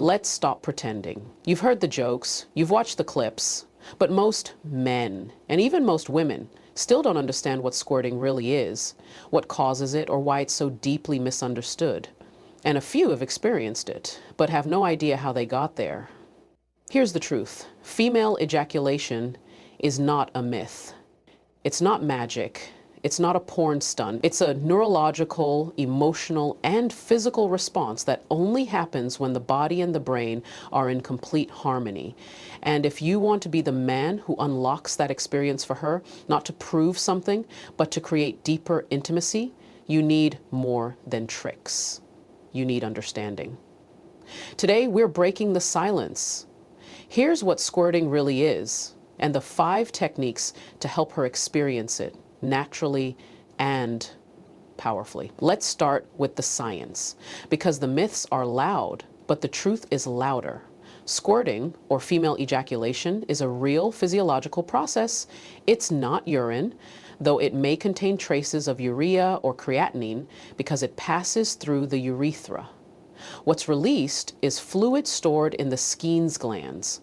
Let's stop pretending. You've heard the jokes, you've watched the clips, but most men, and even most women, still don't understand what squirting really is, what causes it, or why it's so deeply misunderstood. And a few have experienced it, but have no idea how they got there. Here's the truth. Female ejaculation is not a myth. It's not magic. It's not a porn stunt. It's a neurological, emotional, and physical response that only happens when the body and the brain are in complete harmony. And if you want to be the man who unlocks that experience for her, not to prove something, but to create deeper intimacy, you need more than tricks. You need understanding. Today, we're breaking the silence. Here's what squirting really is, and the 5 techniques to help her experience it naturally and powerfully. Let's start with the science, because the myths are loud, but the truth is louder. Squirting, or female ejaculation, is a real physiological process. It's not urine, though it may contain traces of urea or creatinine because it passes through the urethra. What's released is fluid stored in the Skene's glands,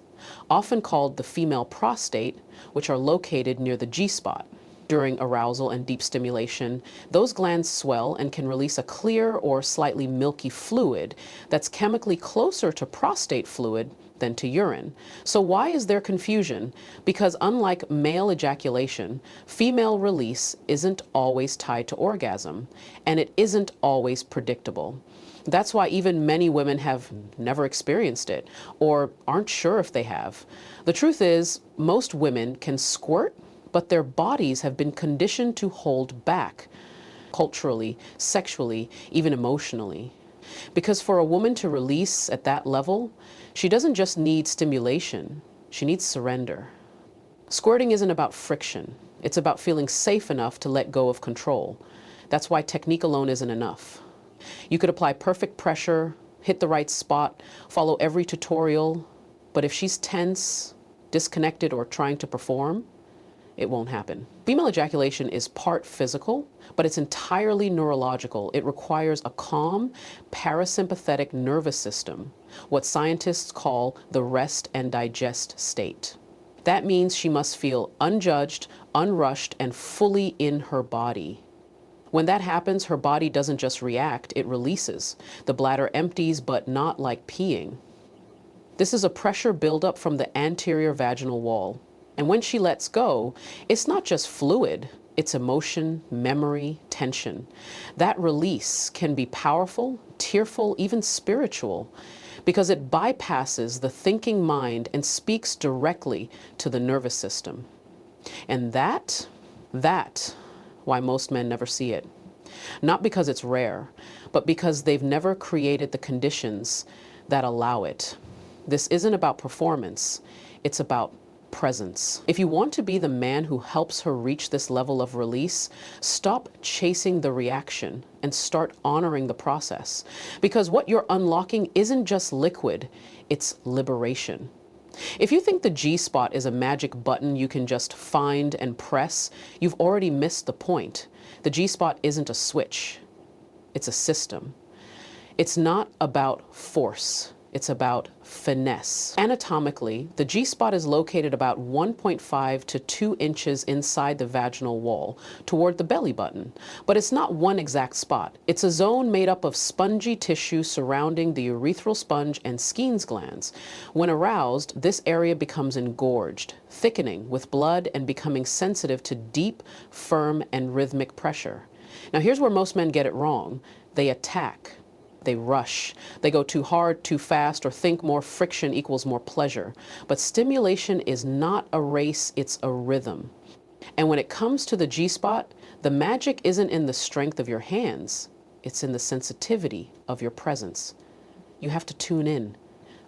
often called the female prostate, which are located near the G-spot. During arousal and deep stimulation, those glands swell and can release a clear or slightly milky fluid that's chemically closer to prostate fluid than to urine. So why is there confusion? Because unlike male ejaculation, female release isn't always tied to orgasm, and it isn't always predictable. That's why even many women have never experienced it or aren't sure if they have. The truth is, most women can squirt, but their bodies have been conditioned to hold back, culturally, sexually, even emotionally. Because for a woman to release at that level, she doesn't just need stimulation, she needs surrender. Squirting isn't about friction, it's about feeling safe enough to let go of control. That's why technique alone isn't enough. You could apply perfect pressure, hit the right spot, follow every tutorial, but if she's tense, disconnected, or trying to perform, it won't happen. Female ejaculation is part physical, but it's entirely neurological. It requires a calm, parasympathetic nervous system, what scientists call the rest and digest state. That means she must feel unjudged, unrushed, and fully in her body. When that happens, her body doesn't just react, it releases. The bladder empties, but not like peeing. This is a pressure buildup from the anterior vaginal wall. And when she lets go, it's not just fluid, it's emotion, memory, tension. That release can be powerful, tearful, even spiritual, because it bypasses the thinking mind and speaks directly to the nervous system. And that's why most men never see it. Not because it's rare, but because they've never created the conditions that allow it. This isn't about performance, it's about presence. If you want to be the man who helps her reach this level of release, stop chasing the reaction and start honoring the process. Because what you're unlocking isn't just liquid, it's liberation. If you think the G-spot is a magic button you can just find and press, you've already missed the point. The G-spot isn't a switch, it's a system. It's not about force. It's about finesse. Anatomically, the G-spot is located about 1.5 to 2 inches inside the vaginal wall, toward the belly button. But it's not one exact spot. It's a zone made up of spongy tissue surrounding the urethral sponge and Skene's glands. When aroused, this area becomes engorged, thickening with blood and becoming sensitive to deep, firm, and rhythmic pressure. Now here's where most men get it wrong. They attack. They rush. They go too hard, too fast, or think more friction equals more pleasure. But stimulation is not a race, it's a rhythm. And when it comes to the G-spot, the magic isn't in the strength of your hands, it's in the sensitivity of your presence. You have to tune in,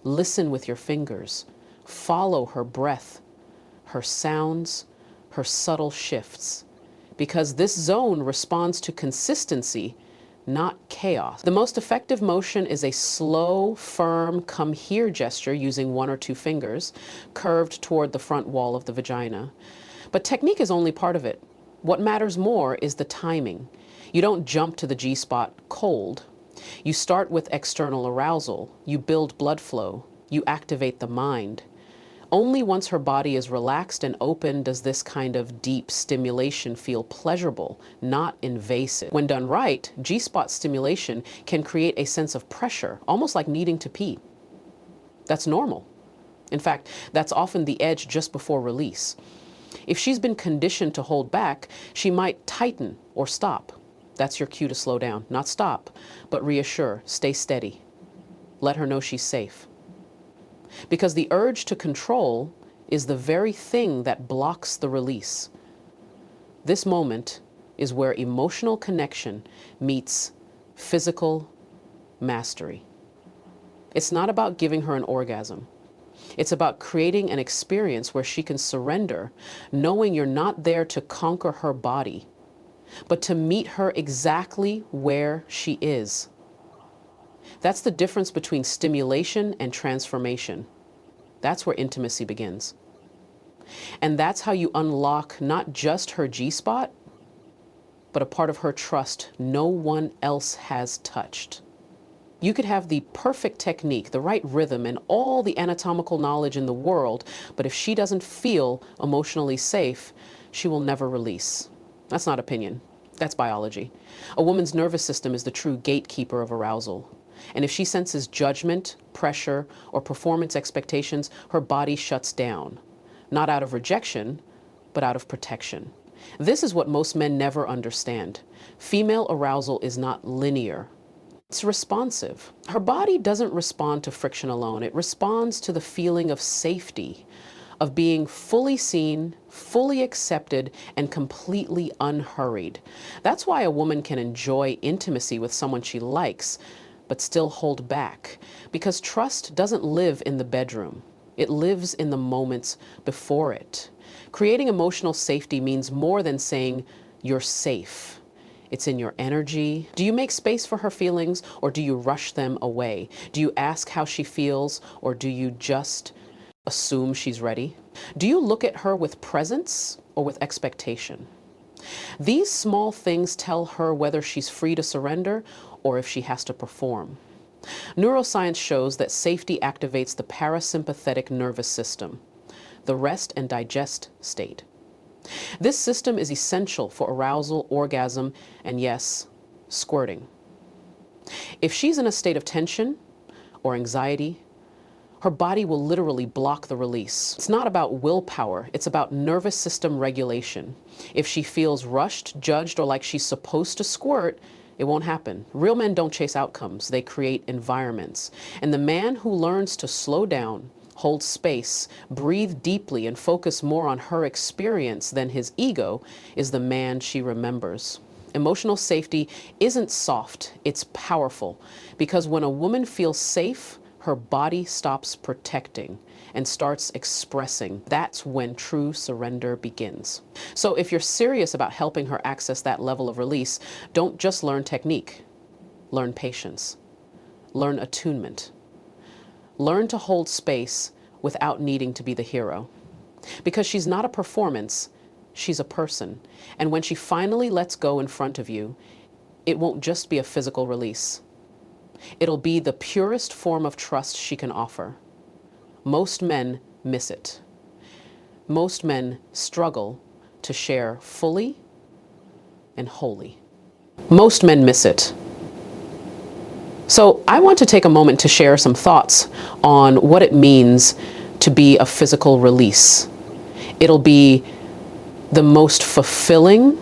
listen with your fingers, follow her breath, her sounds, her subtle shifts. Because this zone responds to consistency, not chaos. The most effective motion is a slow, firm, come here gesture using 1 or 2 fingers, curved toward the front wall of the vagina. But technique is only part of it. What matters more is the timing. You don't jump to the G-spot cold. You start with external arousal. You build blood flow. You activate the mind. Only once her body is relaxed and open does this kind of deep stimulation feel pleasurable, not invasive. When done right, G-spot stimulation can create a sense of pressure, almost like needing to pee. That's normal. In fact, that's often the edge just before release. If she's been conditioned to hold back, she might tighten or stop. That's your cue to slow down. Not stop, but reassure, stay steady. Let her know she's safe. Because the urge to control is the very thing that blocks the release. This moment is where emotional connection meets physical mastery. It's not about giving her an orgasm. It's about creating an experience where she can surrender, knowing you're not there to conquer her body, but to meet her exactly where she is. That's the difference between stimulation and transformation. That's where intimacy begins. And that's how you unlock not just her G-spot, but a part of her trust no one else has touched. You could have the perfect technique, the right rhythm, and all the anatomical knowledge in the world, but if she doesn't feel emotionally safe, she will never release. That's not opinion. That's biology. A woman's nervous system is the true gatekeeper of arousal. And if she senses judgment, pressure, or performance expectations, her body shuts down. Not out of rejection, but out of protection. This is what most men never understand. Female arousal is not linear. It's responsive. Her body doesn't respond to friction alone. It responds to the feeling of safety, of being fully seen, fully accepted, and completely unhurried. That's why a woman can enjoy intimacy with someone she likes, but still hold back. Because trust doesn't live in the bedroom. It lives in the moments before it. Creating emotional safety means more than saying you're safe. It's in your energy. Do you make space for her feelings, or do you rush them away? Do you ask how she feels, or do you just assume she's ready? Do you look at her with presence or with expectation? These small things tell her whether she's free to surrender or if she has to perform. Neuroscience shows that safety activates the parasympathetic nervous system, the rest and digest state. This system is essential for arousal, orgasm, and yes, squirting. If she's in a state of tension or anxiety, her body will literally block the release. It's not about willpower, it's about nervous system regulation. If she feels rushed, judged, or like she's supposed to squirt, it won't happen. Real men don't chase outcomes, they create environments. And the man who learns to slow down, hold space, breathe deeply, and focus more on her experience than his ego is the man she remembers. Emotional safety isn't soft, it's powerful. Because when a woman feels safe, her body stops protecting and starts expressing. That's when true surrender begins. So if you're serious about helping her access that level of release, don't just learn technique. Learn patience. Learn attunement. Learn to hold space without needing to be the hero. Because she's not a performance, she's a person. And when she finally lets go in front of you, it won't just be a physical release. It'll be the purest form of trust she can offer. Most men miss it. Most men struggle to share fully and wholly. Most men miss it. So I want to take a moment to share some thoughts on what it means to be a physical release. It'll be the most fulfilling,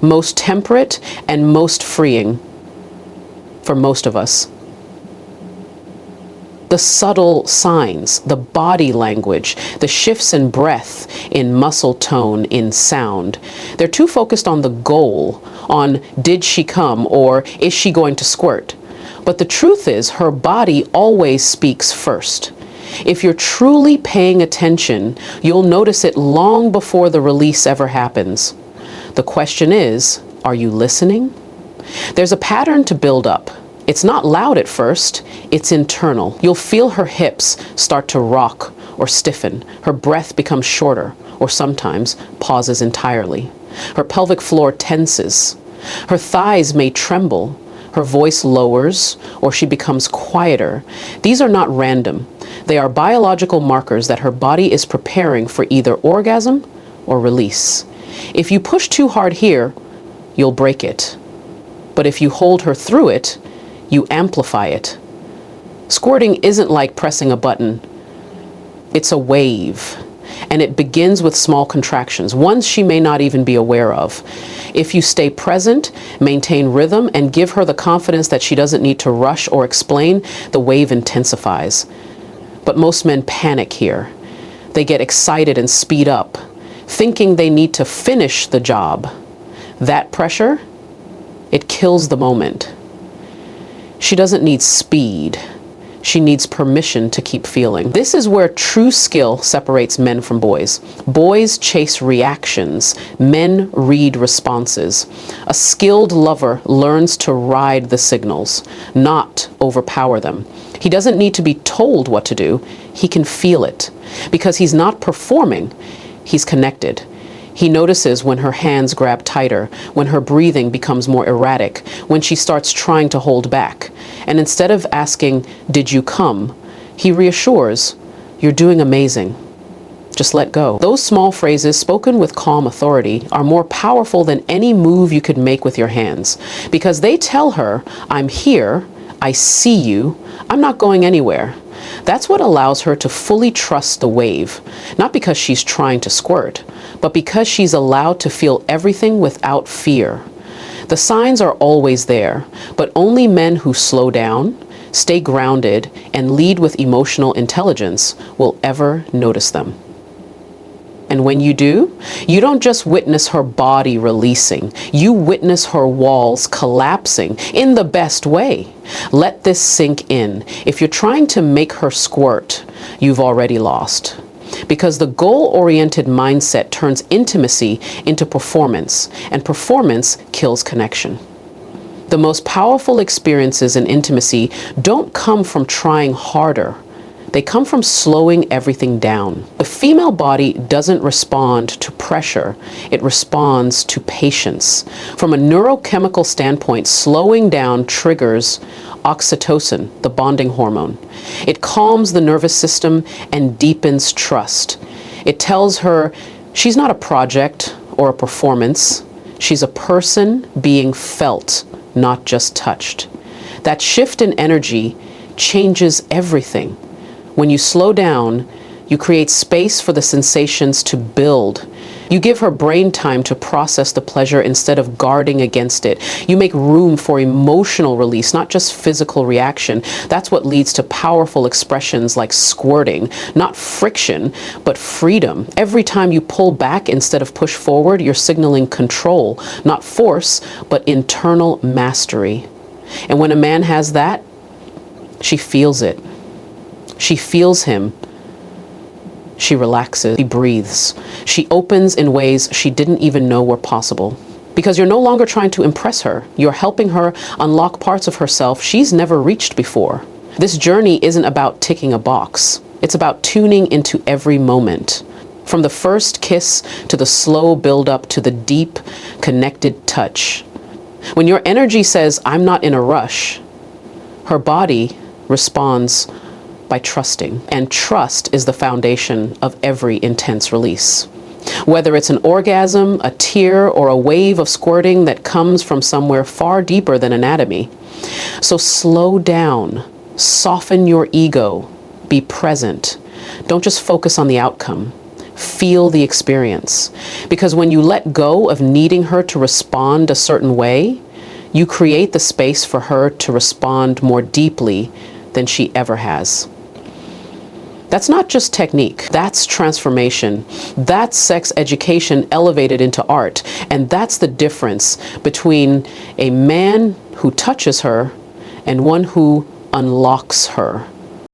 most temperate, and most freeing for most of us. The subtle signs, the body language, the shifts in breath, in muscle tone, in sound. They're too focused on the goal, on did she come or is she going to squirt? But the truth is her body always speaks first. If you're truly paying attention, you'll notice it long before the release ever happens. The question is, are you listening? There's a pattern to build up. It's not loud at first, it's internal. You'll feel her hips start to rock or stiffen. Her breath becomes shorter or sometimes pauses entirely. Her pelvic floor tenses. Her thighs may tremble, Her voice lowers or she becomes quieter. These are not random. They are biological markers that her body is preparing for either orgasm or release. If you push too hard here, you'll break it. But if you hold her through it, you amplify it. Squirting isn't like pressing a button. It's a wave, and it begins with small contractions, ones she may not even be aware of. If you stay present, maintain rhythm, and give her the confidence that she doesn't need to rush or explain, the wave intensifies. But most men panic here. They get excited and speed up, thinking they need to finish the job. That pressure, it kills the moment. She doesn't need speed. She needs permission to keep feeling. This is where true skill separates men from boys. Boys chase reactions. Men read responses. A skilled lover learns to ride the signals, not overpower them. He doesn't need to be told what to do. He can feel it. Because he's not performing, he's connected. He notices when her hands grab tighter, when her breathing becomes more erratic, when she starts trying to hold back. And instead of asking, "Did you come?" he reassures, "You're doing amazing. Just let go." Those small phrases spoken with calm authority are more powerful than any move you could make with your hands, because they tell her, "I'm here, I see you, I'm not going anywhere." That's what allows her to fully trust the wave, not because she's trying to squirt, but because she's allowed to feel everything without fear. The signs are always there, but only men who slow down, stay grounded, and lead with emotional intelligence will ever notice them. And when you do, you don't just witness her body releasing, you witness her walls collapsing in the best way. Let this sink in. If you're trying to make her squirt, you've already lost. Because the goal-oriented mindset turns intimacy into performance, and performance kills connection. The most powerful experiences in intimacy don't come from trying harder. They come from slowing everything down. The female body doesn't respond to pressure, it responds to patience. From a neurochemical standpoint, slowing down triggers oxytocin, the bonding hormone. It calms the nervous system and deepens trust. It tells her she's not a project or a performance. She's a person being felt, not just touched. That shift in energy changes everything. When you slow down, you create space for the sensations to build. You give her brain time to process the pleasure instead of guarding against it. You make room for emotional release, not just physical reaction. That's what leads to powerful expressions like squirting, not friction, but freedom. Every time you pull back instead of push forward, you're signaling control, not force, but internal mastery. And when a man has that, she feels it. She feels him. She relaxes. She breathes. She opens in ways she didn't even know were possible. Because you're no longer trying to impress her. You're helping her unlock parts of herself she's never reached before. This journey isn't about ticking a box. It's about tuning into every moment. From the first kiss to the slow build-up to the deep, connected touch. When your energy says, "I'm not in a rush," her body responds by trusting. And trust is the foundation of every intense release. Whether it's an orgasm, a tear, or a wave of squirting that comes from somewhere far deeper than anatomy. So slow down, soften your ego, be present. Don't just focus on the outcome. Feel the experience. Because when you let go of needing her to respond a certain way, you create the space for her to respond more deeply than she ever has. That's not just technique, that's transformation. That's sex education elevated into art. And that's the difference between a man who touches her and one who unlocks her.